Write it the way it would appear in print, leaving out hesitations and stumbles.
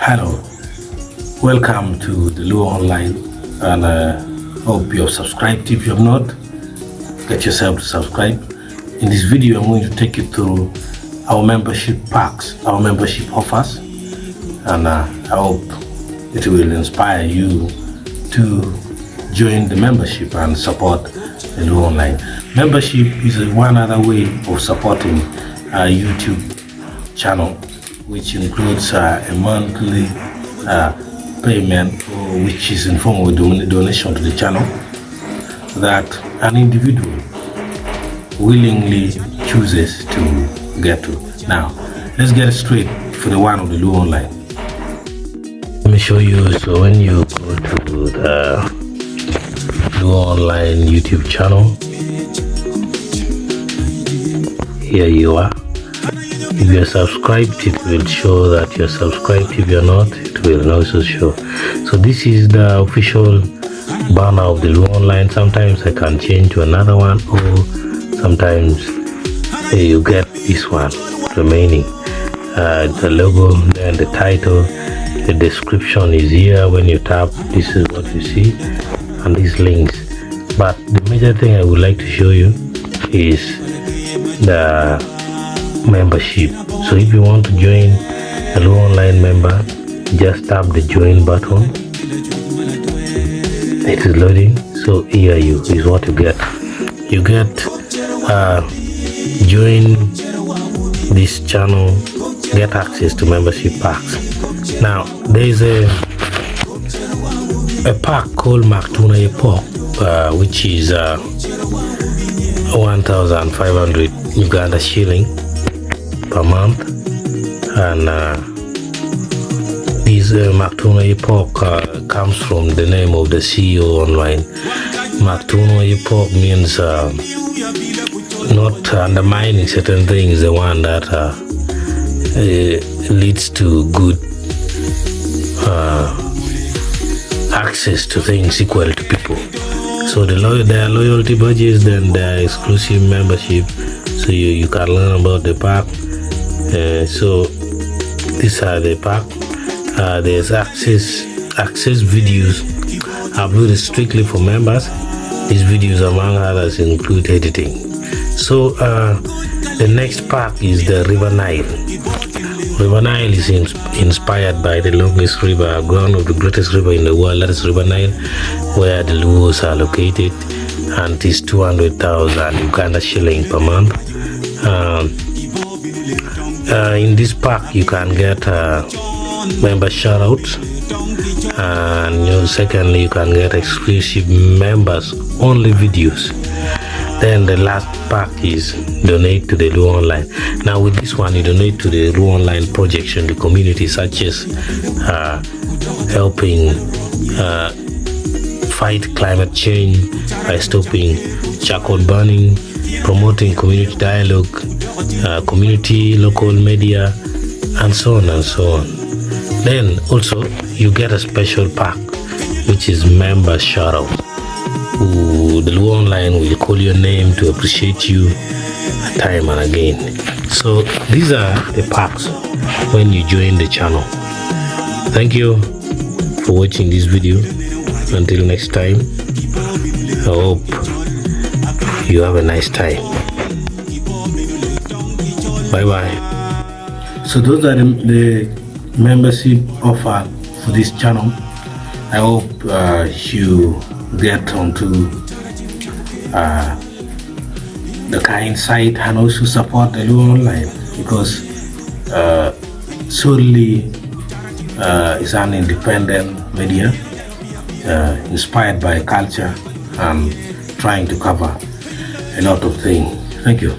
Hello, welcome to the Luo Online, and hope you have subscribed. If you have not, get yourself to subscribe. In this video, I'm going to take you through our membership packs, our membership offers, and I hope it will inspire you to join the membership and support the Luo Online. Membership is one other way of supporting our YouTube channel, which includes a monthly payment, which is in form of donation to the channel that an individual willingly chooses to get to. Now, let's get straight for the one of the Luo Online. Let me show you. So when you go to the Luo Online YouTube channel, here you are. If you're subscribed, it will show that you're subscribed. If you're not, it will also show. So this is the official banner of the Luo Online. Sometimes I can change to another one, or sometimes you get this one remaining. The logo, then the title, the description is here. When you tap, this is what you see, and these links. But the major thing I would like to show you is the membership. So if you want to join a Luo Online member, just tap the join button. It is loading. So here is what you get. You get join this channel, get access to membership packs. Now there is a pack called Maktuna Epoch, which is 1,500 Uganda shilling per month, and this Maktuna Epoch comes from the name of the CEO online. Maktuna Epoch means not undermining certain things, the one that leads to good access to things equal to people. So their loyalty badges, then their exclusive membership, so you can learn about the pack. So these are the pack. There's access videos uploaded strictly for members. These videos, among others, include editing. So the next pack is the River Nile. River Nile is inspired by the longest river, one of the greatest river in the world, that is River Nile, where the Luos are located, and it is 200,000 Uganda shilling per month. In this pack, you can get member shoutouts, and secondly, you can get exclusive members only videos. Then the last pack is donate to the Luo Online. Now with this one, you donate to the Luo Online projects in the community, such as helping fight climate change by stopping charcoal burning, promoting community dialogue, community, local media, and so on and so on. Then also you get a special pack, which is member shoutout. The Luo Online will call your name to appreciate you time and again. So these are the packs when you join the channel. Thank you for watching this video. Until next time, I hope you have a nice time. Bye bye. So those are the membership offer for this channel. I hope you get onto the kind site and also support the Luo Online, because solely is an independent media inspired by culture and trying to cover a lot of things. Thank you.